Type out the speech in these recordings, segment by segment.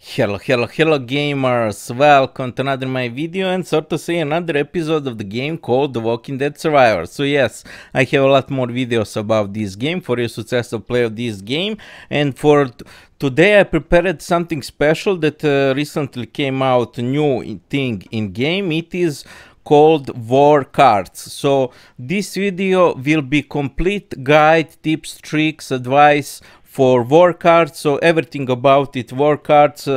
Hello gamers, welcome to another my video and so to say another episode of the game called The Walking Dead Survivor. So yes, I have a lot more videos about this game for your successful play of this game, and for today I prepared something special that recently came out, new thing in game. It is called War Cards. So this video will be complete guide, tips, tricks, advice for war cards, so everything about it, war cards,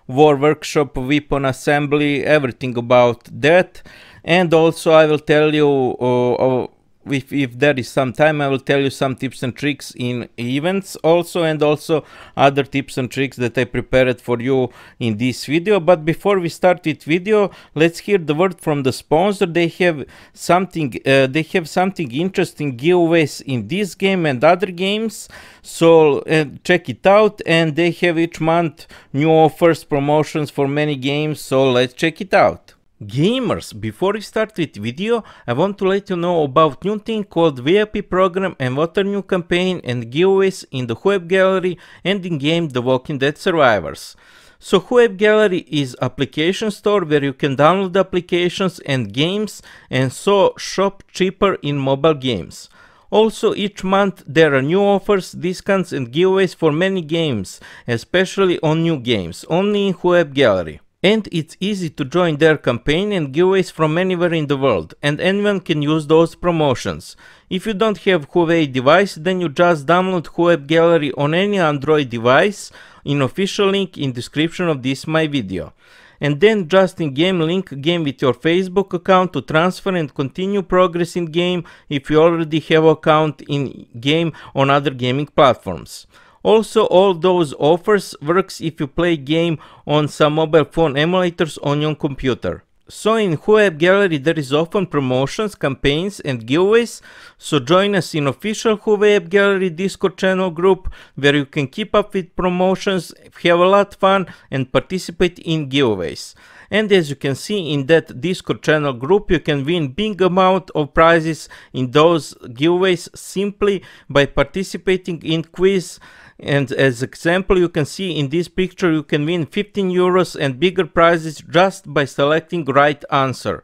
war workshop, weapon assembly, everything about that. And also I will tell you, if there is some time, I will tell you some tips and tricks in events also, and also other tips and tricks that I prepared for you in this video. But before we start with video, let's hear the word from the sponsor. They have something interesting giveaways in this game and other games, so check it out. And they have each month new offers, promotions for many games, so let's check it out. Gamers, before we start with video, I want to let you know about new thing called VIP program and water new campaign and giveaways in the Huawei AppGallery and in game The Walking Dead Survivors. So Huawei AppGallery is application store where you can download applications and games and so shop cheaper in mobile games. Also, each month there are new offers, discounts and giveaways for many games, especially on new games, only in Huawei AppGallery. And it's easy to join their campaign and giveaways from anywhere in the world, and anyone can use those promotions. If you don't have Huawei device, then you just download Huawei AppGallery on any Android device in official link in description of this my video. And then just in game link game with your Facebook account to transfer and continue progress in game if you already have account in game on other gaming platforms. Also, all those offers works if you play game on some mobile phone emulators on your computer. So in Huawei AppGallery there is often promotions, campaigns and giveaways, so join us in official Huawei AppGallery Discord channel group where you can keep up with promotions, have a lot of fun and participate in giveaways. And as you can see in that Discord channel group, you can win big amount of prizes in those giveaways simply by participating in quiz. And as example, you can see in this picture you can win 15 euros and bigger prizes just by selecting right answer.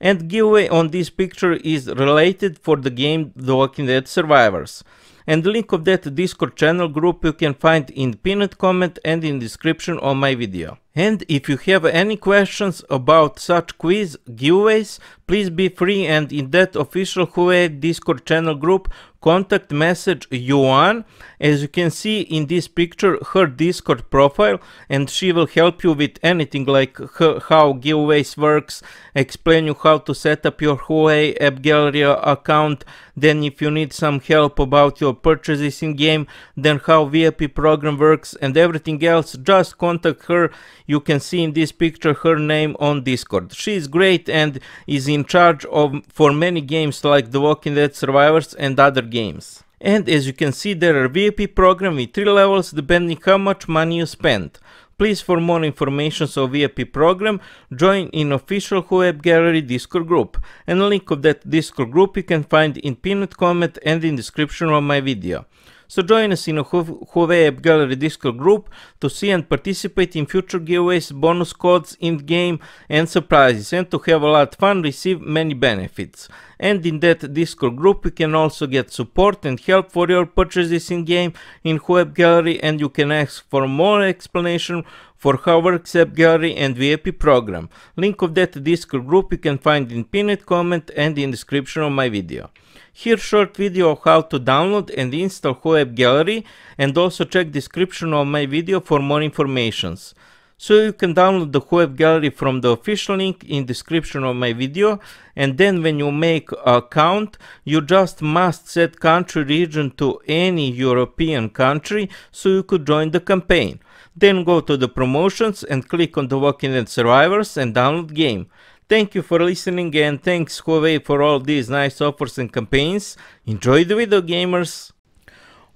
And giveaway on this picture is related for the game The Walking Dead Survivors. And the link of that Discord channel group you can find in pinned comment and in description on my video. And if you have any questions about such quiz giveaways, please be free and in that official Huawei Discord channel group contact message Yuan. As you can see in this picture her Discord profile, and she will help you with anything like how giveaways works, explain you how to set up your Huawei AppGallery account, then if you need some help about your purchases in game, then how VIP program works and everything else, just contact her. You can see in this picture her name on Discord. She is great and is in charge of for many games like The Walking Dead Survivors and other games. And as you can see there are VIP program with 3 levels depending how much money you spend. Please, for more information on VIP program, join in official Huawei AppGallery Discord group. And the link of that Discord group you can find in pinned comment and in description of my video. So join us in a Huawei AppGallery Discord group to see and participate in future giveaways, bonus codes in game and surprises, and to have a lot of fun, receive many benefits. And in that Discord group you can also get support and help for your purchases in game in Huawei AppGallery, and you can ask for more explanation for how works AppGallery and VIP program. Link of that Discord group you can find in pinned comment and in description of my video. Here short video of how to download and install Huawei AppGallery, and also check description of my video for more informations. So you can download the Huawei AppGallery from the official link in description of my video, and then when you make an account you just must set country region to any European country so you could join the campaign. Then go to the promotions and click on The Walking Dead Survivors and download game. Thank you for listening, and thanks Huawei for all these nice offers and campaigns. Enjoy the video, gamers!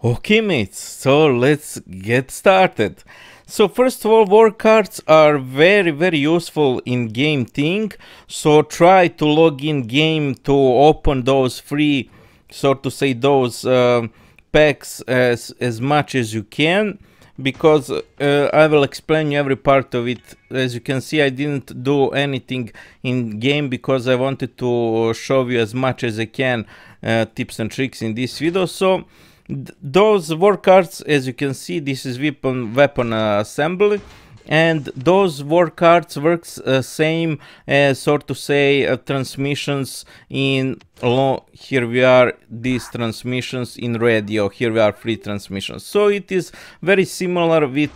Okay mates, so let's get started. So first of all, war cards are very useful in game thing, so try to log in game to open those free, so to say, those packs as much as you can. because I will explain you every part of it. As you can see, I didn't do anything in game because I wanted to show you as much as I can tips and tricks in this video. So those war cards, as you can see, this is weapon assembly, and those war cards works same as, sort to say, transmissions in here we are, these transmissions in radio, here we are free transmissions. So it is very similar with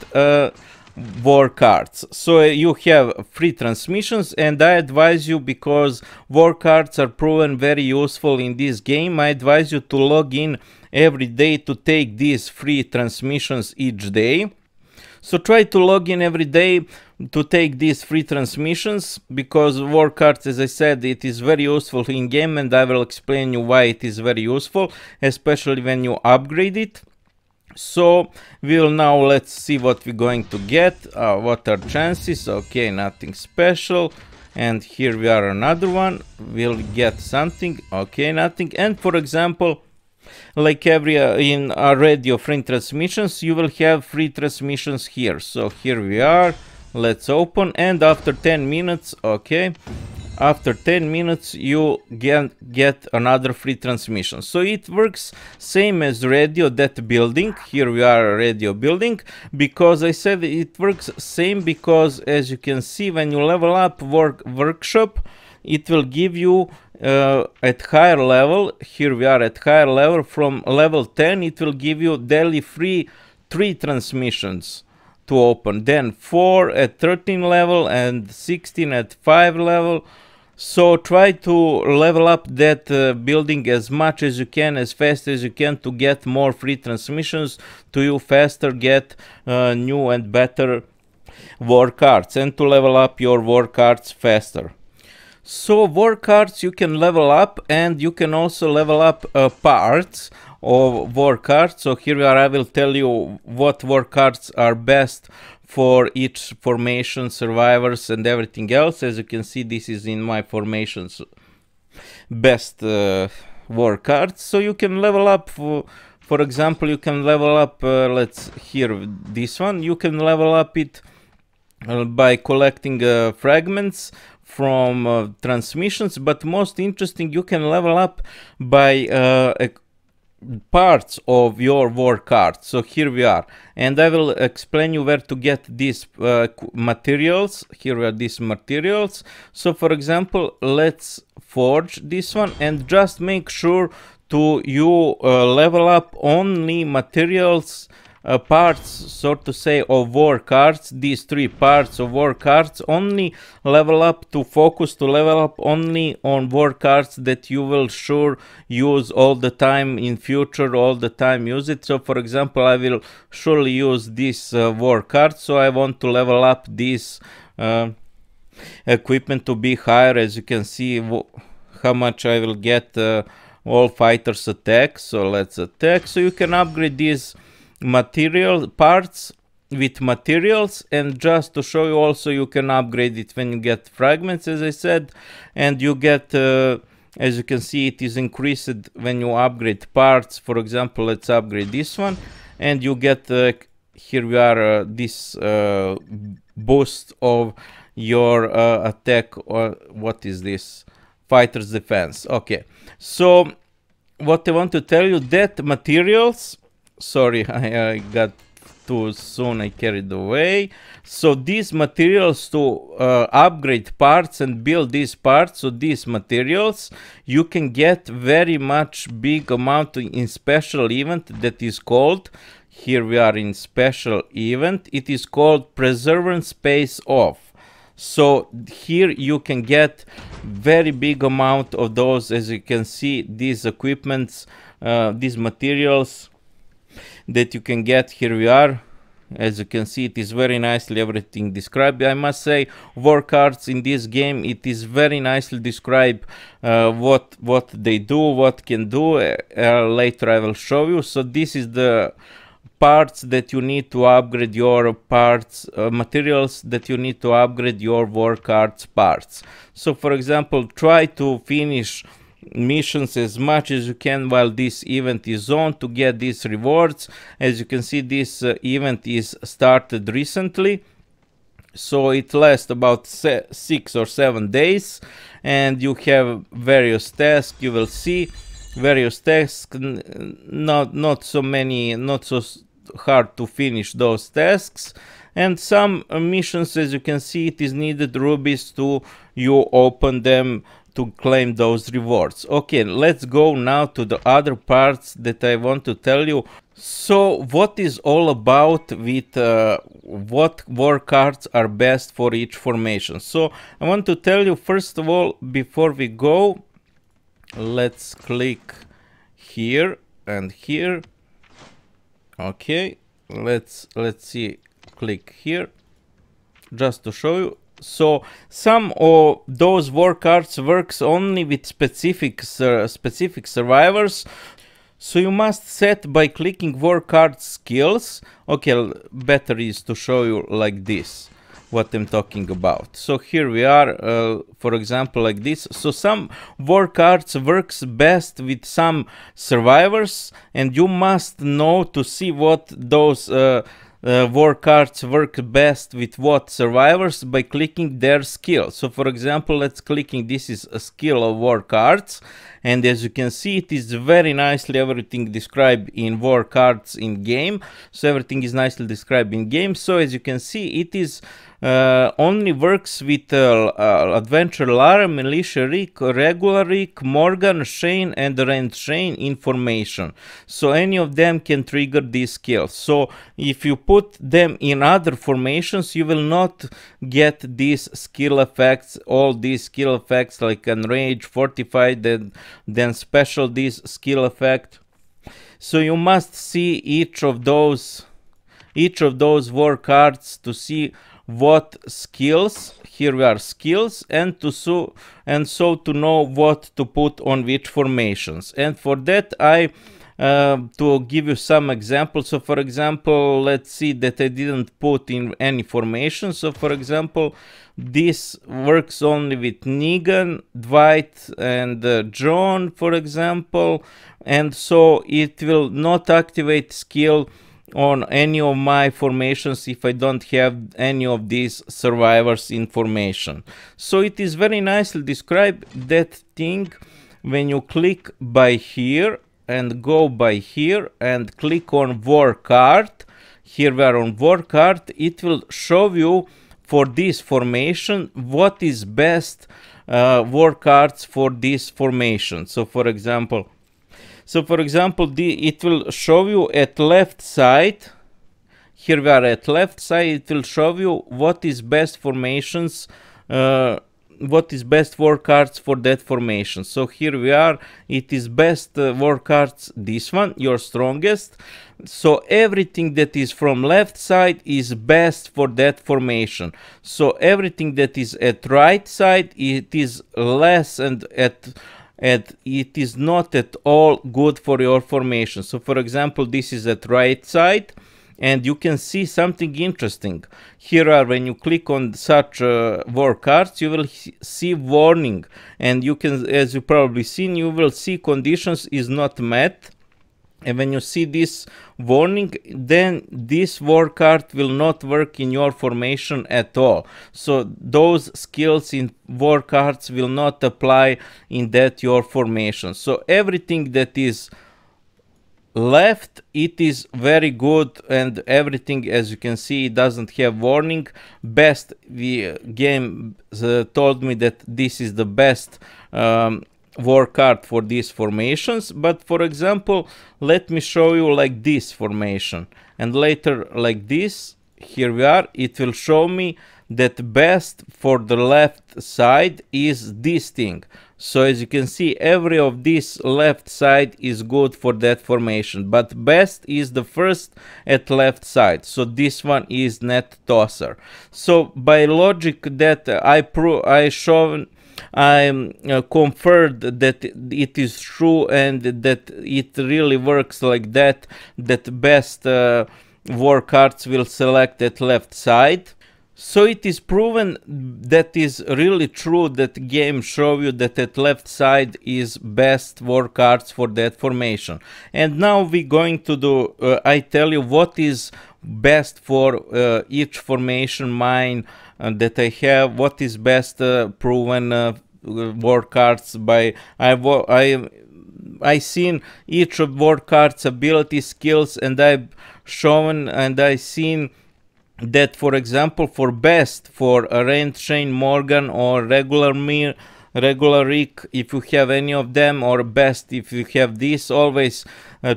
war cards. So you have free transmissions, and I advise you, because war cards are proven very useful in this game, I advise you to log in every day to take these free transmissions each day. So try to log in every day to take these free transmissions, because war cards, as I said, it is very useful in game, and I will explain you why it is very useful, especially when you upgrade it. So let's see what we're going to get. What are chances? Okay, nothing special. And here we are, another one. We'll get something. Okay, nothing. And for example, like every in radio free transmissions, you will have free transmissions here. So here we are, let's open, and after 10 minutes, okay, after 10 minutes you get another free transmission. So it works same as radio, that building. Here we are, radio building, because I said it works same because, as you can see, when you level up workshop, it will give you at higher level. Here we are at higher level, from level 10 it will give you daily free 3 transmissions to open, then 4 at 13 level and 16 at 5 level. So try to level up that building as much as you can, as fast as you can, to get more free transmissions, to you faster get new and better war cards, and to level up your war cards faster. So war cards you can level up, and you can also level up parts of war cards. So here we are, I will tell you what war cards are best for each formation, survivors and everything else. As you can see, this is in my formations best war cards. So you can level up, for example, you can level up, let's here, this one, you can level up it by collecting fragments from transmissions, but most interesting, you can level up by parts of your war card. So here we are, and I will explain you where to get these materials. Here are these materials. So for example, let's forge this one, and just make sure to level up only materials, parts, so to say, of war cards. These 3 parts of war cards only level up, to focus to level up only on war cards that you will sure use all the time in future, all the time use it. So for example, I will surely use this war card, so I want to level up this equipment to be higher. As you can see how much I will get all fighters attack. So let's attack. So you can upgrade these material parts with materials, and just to show you also, you can upgrade it when you get fragments, as I said, and you get as you can see, it is increased when you upgrade parts. For example, let's upgrade this one, and you get here we are, this boost of your attack, or what is this, fighter's defense. Okay, so what I want to tell you, that materials, sorry, I got too soon, I carried away. So these materials, to upgrade parts and build these parts, so these materials you can get very much big amount in special event that is called, here we are in special event, it is called Preservance Space Off. So here you can get very big amount of those. As you can see, these equipments, these materials that you can get, here we are. As you can see, it is very nicely everything described. I must say, war cards in this game, it is very nicely described what they do, what can do. Later I will show you. So this is the parts that you need to upgrade your parts, materials that you need to upgrade your war cards parts. So for example, try to finish missions as much as you can while this event is on to get these rewards. As you can see, this event is started recently, so it lasts about 6 or 7 days, and you have various tasks. You will see various tasks, not so many, not so hard to finish those tasks, and some missions, as you can see, it is needed rubies to you open them to claim those rewards. Okay, let's go now to the other parts that I want to tell you. So what is all about with what war cards are best for each formation? So I want to tell you, first of all, before we go, let's click here and here. Okay, let's see, click here just to show you. So some of those war cards works only with specific survivors. So you must set by clicking war card skills. Okay, better is to show you like this what I'm talking about. So here we are, for example, like this. So some war cards works best with some survivors, and you must know to see what those war cards work best with what survivors by clicking their skill. So for example, let's clicking, this is a skill of war cards, and as you can see, it is very nicely everything described in war cards in game. So everything is nicely described in game. So as you can see, it is only works with Adventure Lara, Militia Rick, Regular Rick, Morgan, Shane, and Rand Shane information. So any of them can trigger these skills. So if you put them in other formations, you will not get these skill effects, all these skill effects like Enrage, Fortified, then special this skill effect. So you must see each of those war cards to see what skills. Here we are, skills, and so to know what to put on which formations. And for that I to give you some examples. So for example, let's see that I didn't put in any formation. So for example, this works only with Negan, Dwight, and John, for example, and so it will not activate skill on any of my formations if I don't have any of these survivors in formation. So it is very nicely described, that thing, when you click by here and go by here and click on war card. Here we are on war card. It will show you for this formation what is best war cards for this formation. So for example, it will show you at left side. Here we are at left side. It will show you what is best formations, what is best war cards for that formation. So here we are. It is best war cards, this one, your strongest. So everything that is from left side is best for that formation. So everything that is at right side, it is less, and it is not at all good for your formation. So for example, this is at right side, and you can see something interesting. Here are, when you click on such war cards, you will see warning, and you can, as you probably seen, you will see conditions is not met. And when you see this warning, then this war card will not work in your formation at all. So those skills in war cards will not apply in that your formation. So everything that is left, it is very good, and everything, as you can see, it doesn't have warning. Best, the game told me that this is the best war card for these formations. But for example, let me show you like this formation, and later like this. Here we are. It will show me that best for the left side is this thing. So as you can see, every of this left side is good for that formation, but best is the first at left side. So this one is net tosser. So by logic that I confirmed that it is true, and that it really works like that, that best war cards will select at left side. So it is proven that is really true that game show you that at left side is best war cards for that formation. And now we're going to do, I tell you what is best for each formation mine that I have, what is best proven war cards by I seen each of war cards ability skills, and I've shown and I seen that, for example, for best for a Rand Shane Morgan or regular Rick, if you have any of them, or best if you have this, always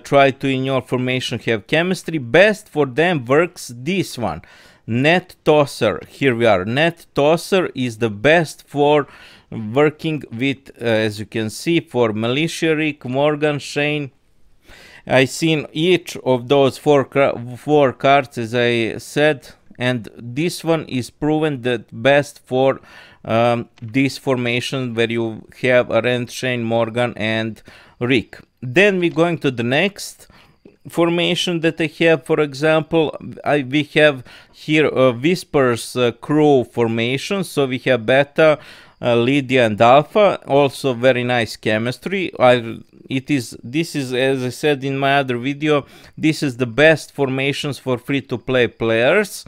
try to in your formation have chemistry. Best for them works this one, Net Tosser. Here we are. Net Tosser is the best for working with, as you can see, for Militia Rick, Morgan, Shane. I seen each of those four cards, as I said, and this one is proven that best for this formation where you have Rand, Shane, Morgan, and Rick. Then we're going to the next formation that I have. For example, we have here a Whispers crew formation, so we have Beta, Lydia, and Alpha. Also very nice chemistry. This is, as I said in my other video, this is the best formations for free-to-play players.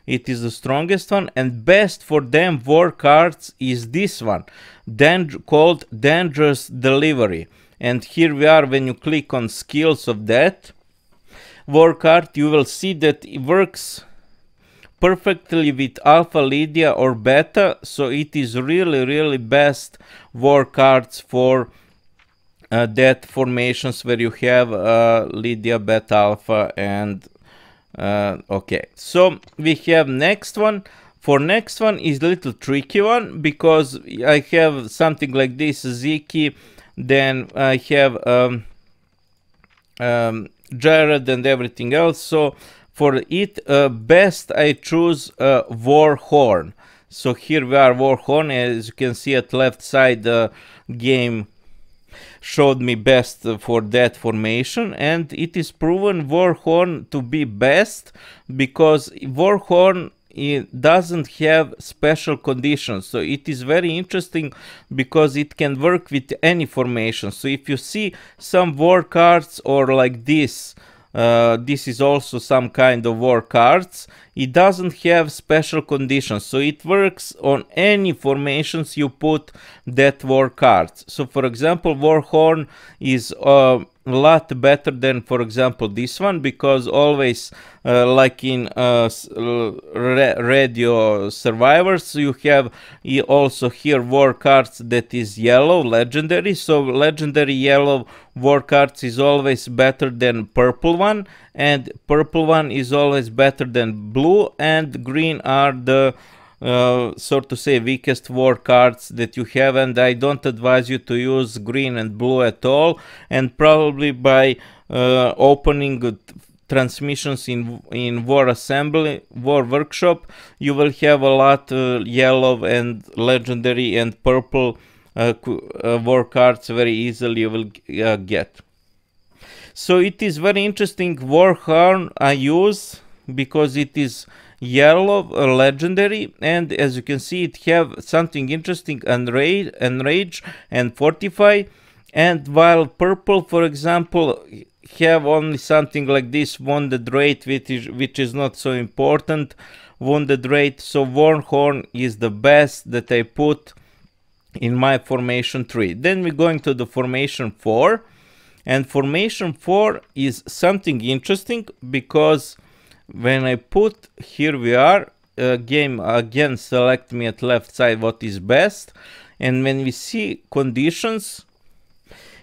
It is the strongest one, and best for them war cards is this one, called Dangerous Delivery. And here we are. When you click on skills of that war card, you will see that it works perfectly with Alpha, Lydia, or Beta. So it is really best war cards for that formations where you have Lydia, Beta, Alpha, and okay. So we have next one. For next one is a little tricky one, because I have something like this, Ziki, then I have Jared and everything else. So for it, best I choose War Horn. So here we are, War Horn. As you can see at left side, the game showed me best for that formation, and it is proven War Horn to be best because War Horn, it doesn't have special conditions. So it is very interesting because it can work with any formation. So if you see some war cards or like this, this is also some kind of war cards, it doesn't have special conditions, so it works on any formations you put that war cards. So for example, War Horn is a lot better than, for example, this one, because always like in Radio Survivors, you have also here war cards that is yellow, legendary. So legendary yellow war cards is always better than purple one, and purple one is always better than blue, and green are the so to say weakest war cards that you have, and I don't advise you to use green and blue at all. And probably by opening transmissions in War Assembly, War Workshop, you will have a lot yellow and legendary and purple war cards very easily you will get. So it is very interesting War Horn I use because it is yellow legendary, and as you can see it have something interesting, enrage and fortify. And while purple, for example, have only something like this, wounded rate, which is not so important, wounded rate. So War Horn is the best that I put in my formation 3. Then we're going to the formation 4, and formation 4 is something interesting because when I put, here we are, game again select me at left side what is best, and when we see conditions,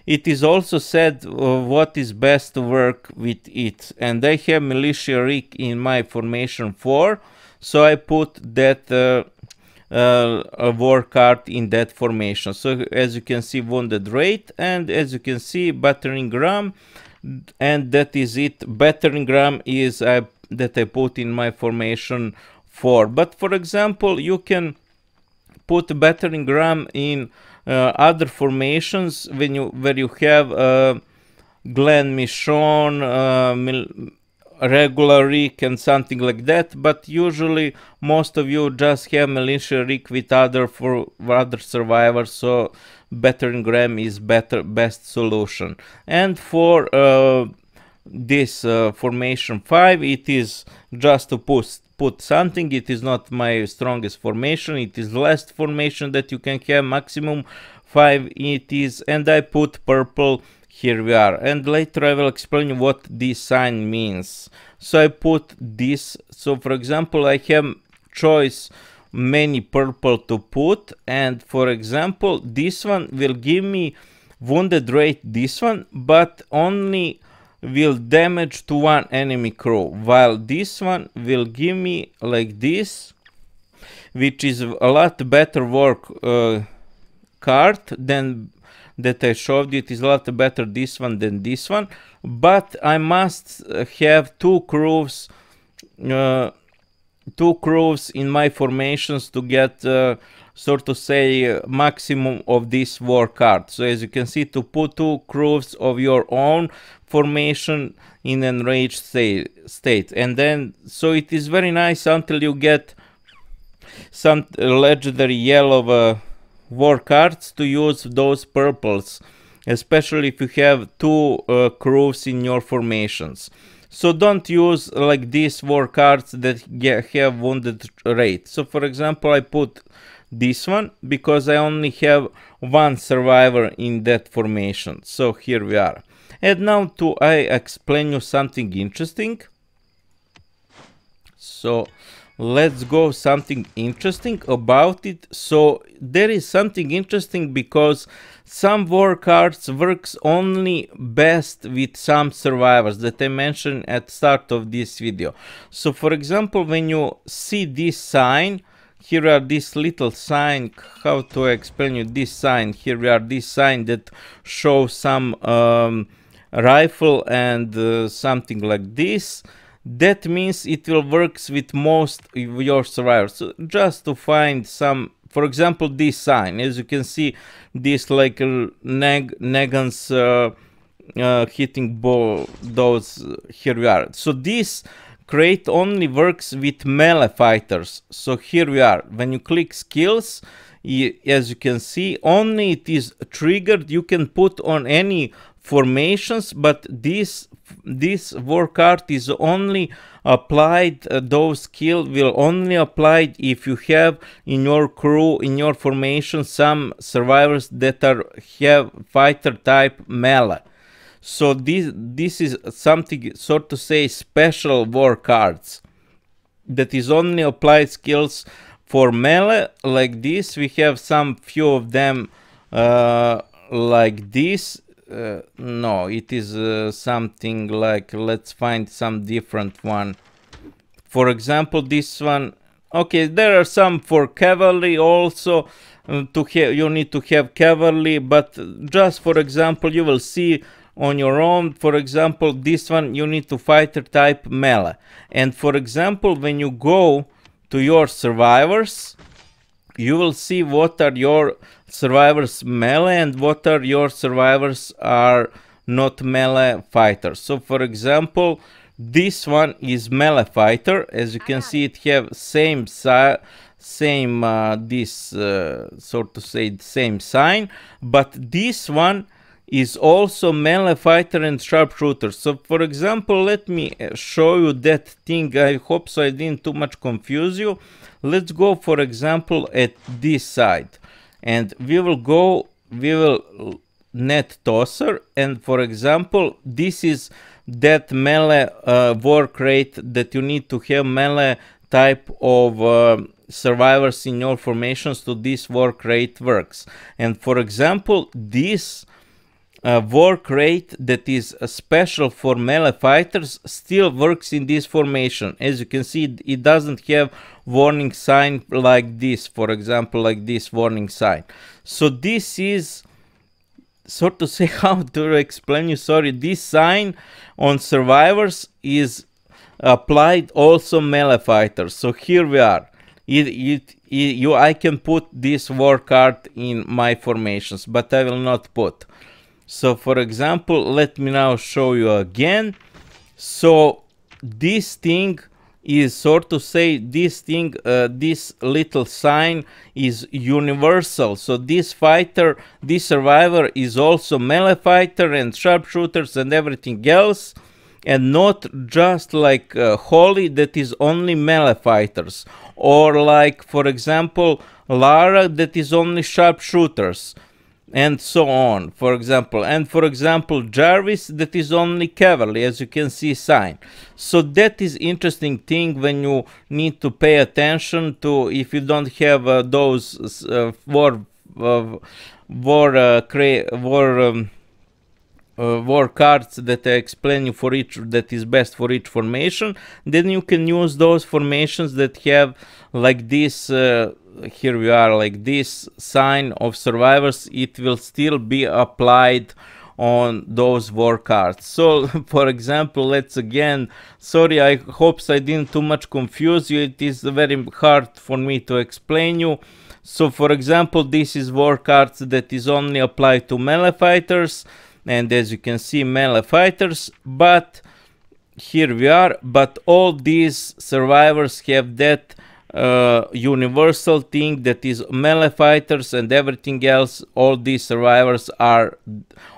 it is also said what is best to work with it. And I have Militia Rick in my formation 4, so I put that a war card in that formation. So as you can see, wounded rate, and as you can see, battering ram, and that is it. Battering ram is that I put in my formation 4. But for example, you can put battering ram in other formations where you have Glenn Michon, regular rig and something like that, but usually most of you just have militia rig with other survivors, so battering-ram is best solution. And for this formation 5, it is just to put something. It is not my strongest formation, it is last formation that you can have, maximum 5 it is, and I put purple. Here we are, and later I will explain what this sign means. So I put this. So for example, I have choice many purple to put, and for example this one will give me wounded rate, this one, but only will damage to one enemy crew, while this one will give me like this, which is a lot better work card than that I showed you. It is a lot better this one than this one, but I must have two crews in my formations to get so to say maximum of this war card. So as you can see, to put two crews of your own formation in enraged state, and then so it is very nice until you get some legendary yellow war cards to use those purples, especially if you have two crews in your formations. So don't use like these war cards that have wounded rate. So for example, I put this one because I only have one survivor in that formation. So here we are. And now I explain you something interesting. So let's go something interesting about it. So there is something interesting because some war cards works only best with some survivors that I mentioned at the start of this video. So for example, when you see this sign, here are this little sign. How to explain you this sign? Here we are, this sign that shows some rifle and something like this. That means it will works with most of your survivors. So just to find some, for example, this sign, as you can see, this like Negan's hitting ball, those here we are. So this crate only works with melee fighters. So here we are. When you click skills, as you can see, only it is triggered. You can put on any formations, but this war card is only applied, those skill will only applied if you have in your crew, in your formation, some survivors that have fighter type melee. So this is something, so to say, special war cards that is only applied skills for melee. Like this, we have some few of them like this. No, it is something like, let's find some different one. For example, this one. Okay, there are some for cavalry also. You need to have cavalry, but just for example, you will see on your own. For example, this one you need to fighter type melee. And for example, when you go to your survivors, you will see what are your survivors melee and what are your survivors are not melee fighters. So for example, this one is melee fighter. As you can see, it have same sort to say same sign, but this one is also melee fighter and sharpshooter. So for example, let me show you that thing. I hope so I didn't too much confuse you. Let's go for example at this side, and we will net tosser, and for example this is that melee work rate that you need to have melee type of survivors in your formations to this work rate works. And for example, this work rate that is special for melee fighters still works in this formation. As you can see, it doesn't have warning sign like this, for example, like this warning sign. So this is, so to say, how to explain you, sorry, this sign on survivors is applied also melee fighters. So here we are. I can put this war card in my formations, but I will not put. So for example, let me now show you again. So this thing is, sort to say, this thing, this little sign is universal. So this fighter, this survivor is also melee fighter and sharpshooters and everything else, and not just like Holly, that is only melee fighters, or like, for example, Lara, that is only sharpshooters, and so on, for example. And for example, Jarvis, that is only cavalry, as you can see sign. So that is interesting thing when you need to pay attention to, if you don't have those war cards that I explain you for each, that is best for each formation, then you can use those formations that have like this, here we are, like this sign of survivors. It will still be applied on those war cards. So for example, let's again, sorry, I hope I didn't too much confuse you. It is very hard for me to explain you. So for example, this is war cards that is only applied to melee fighters, and as you can see, melee fighters, but here we are, but all these survivors have that universal thing, that is melee fighters and everything else. All these survivors are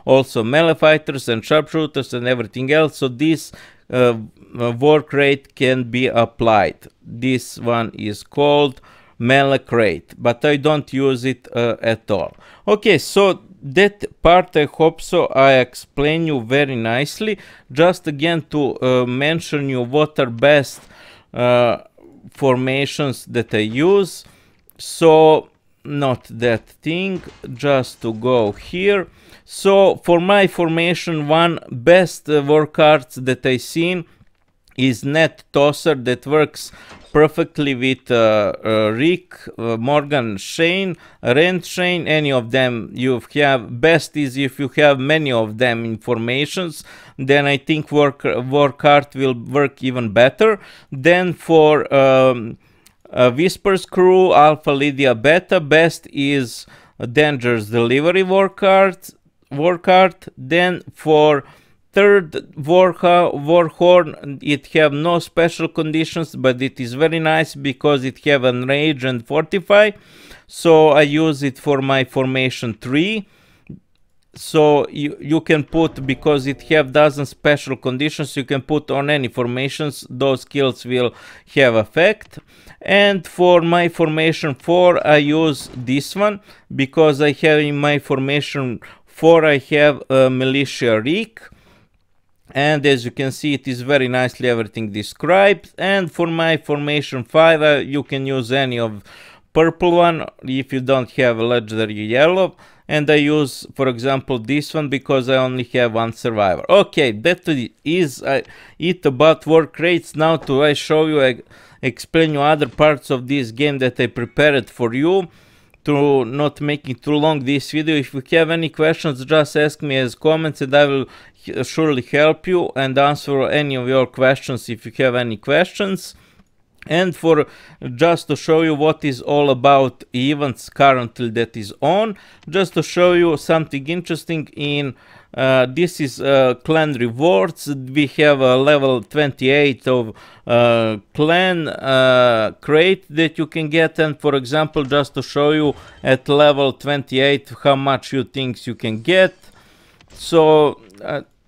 also melee fighters and sharpshooters and everything else. So this war crate can be applied. This one is called melee crate, but I don't use it at all. Okay, so that part I hope so I explain you very nicely. Just again to mention you what are best formations that I use. So not that thing, just to go here. So for my formation, one best war cards that I seen is Net Tosser, that works perfectly with Rick, Morgan Shane, Rand Shane, any of them you have. Best is if you have many of them in formations, then I think war card will work even better. Then for Whispers Crew, Alpha, Lydia, Beta, best is Dangerous Delivery war card. Then for third Warhorn, it have no special conditions, but it is very nice because it have Enrage and Fortify. So I use it for my formation 3. So you can put, because it have dozen special conditions, you can put on any formations, those skills will have effect. And for my formation 4, I use this one because I have in my formation 4 I have Militia Rick. And as you can see, it is very nicely everything described. And for my formation 5, you can use any of purple one if you don't have a legendary yellow. And I use, for example, this one because I only have one survivor. Okay, that is it about war crates. Now to I show you, explain you other parts of this game that I prepared for you, to not making too long this video. If you have any questions, just ask me as comments and I will surely help you and answer any of your questions if you have any questions. And for just to show you what is all about events currently that is on, just to show you something interesting in this is clan rewards. We have a level 28 of clan crate that you can get, and for example, just to show you at level 28 how much you think you can get. So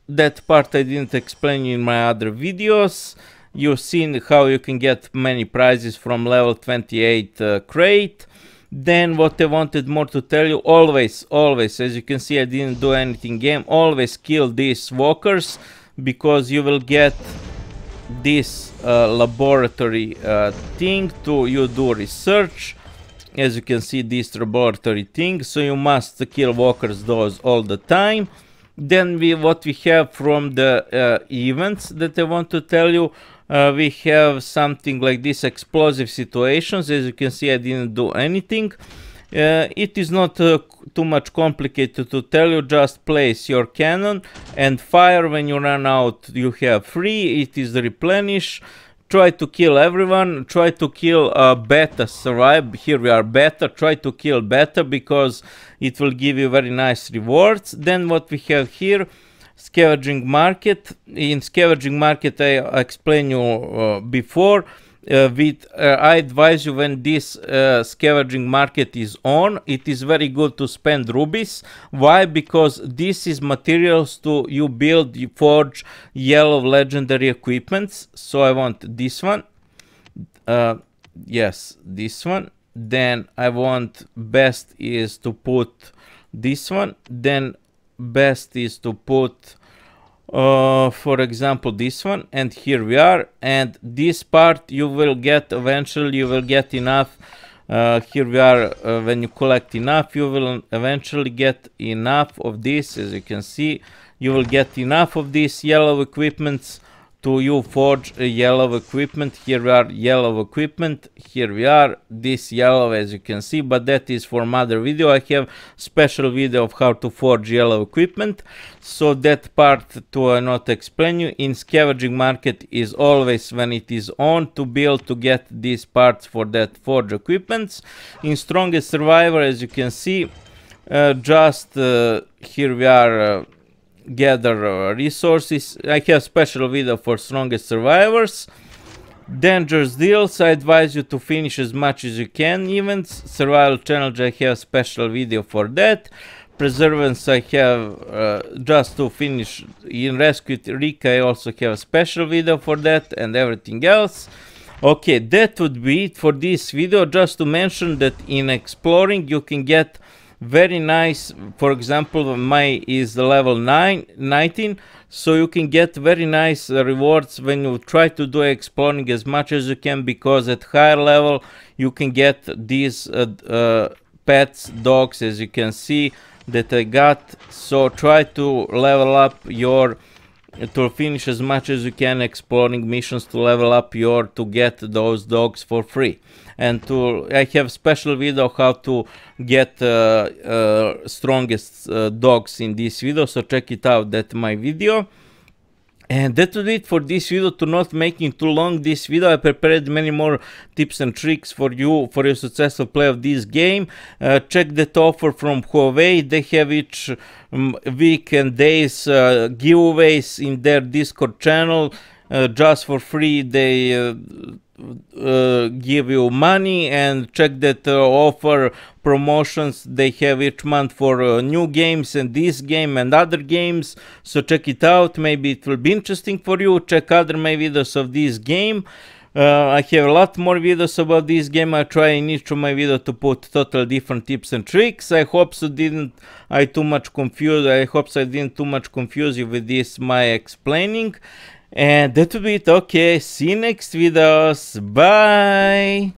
that part I didn't explain in my other videos. You've seen how you can get many prizes from level 28 crate. Then what I wanted more to tell you, always, as you can see, I didn't do anything game, always kill these walkers, because you will get this laboratory thing to you do research. As you can see, this laboratory thing, so you must kill walkers those all the time. Then what we have from the events that I want to tell you, we have something like this, explosive situations. As you can see, I didn't do anything. It is not too much complicated to tell you. Just place your cannon and fire. When you run out, you have free. It is replenish. Try to kill everyone. Try to kill Beta, survive. Here we are, Beta. Try to kill Beta because it will give you very nice rewards. Then what we have here, scavenging market. In scavenging market, I explained you before. I advise you, when this scavenging market is on, it is very good to spend rubies. Why? Because this is materials to you build, you forge yellow legendary equipments. So I want this one. Yes, this one. Then I want best is to put this one. Then best is to put for example this one, and here we are. And this part you will get eventually, you will get enough. Here we are. When you collect enough, you will eventually get enough of this. As you can see, you will get enough of these yellow equipments to you forge a yellow equipment. Here we are, yellow equipment. Here we are, this yellow, as you can see, but that is for another video. I have special video of how to forge yellow equipment, so that part to I not explain you. In scavenging market is always when it is on to build to get these parts for that forge equipments. In strongest survivor, as you can see, here we are, gather resources. I have special video for strongest survivors. Dangerous deals, I advise you to finish as much as you can. Events, survival challenge, I have special video for that. Preservance, I have just to finish. In rescue Rick, I also have a special video for that, and everything else. Okay, that would be it for this video. Just to mention that in exploring you can get very nice, for example my is the level 19, so you can get very nice rewards when you try to do exploring as much as you can, because at higher level you can get these pets, dogs, as you can see that I got. So try to level up your, to finish as much as you can exploring missions, to level up your, to get those dogs for free. And I have special video how to get strongest dogs in this video, so check it out, that's my video. And that would be it for this video. To not making too long this video, I prepared many more tips and tricks for you for your successful play of this game. Check that offer from Huawei. They have each week and days giveaways in their Discord channel. Just for free they give you money. And check that offer promotions they have each month for new games and this game and other games, so check it out. Maybe it will be interesting for you. Check other my videos of this game. I have a lot more videos about this game. I try in each of my videos to put total different tips and tricks. I hope so didn't I too much confuse. I hope so I didn't too much confuse you with this my explaining. And that will be it. Okay, see you next videos. Bye.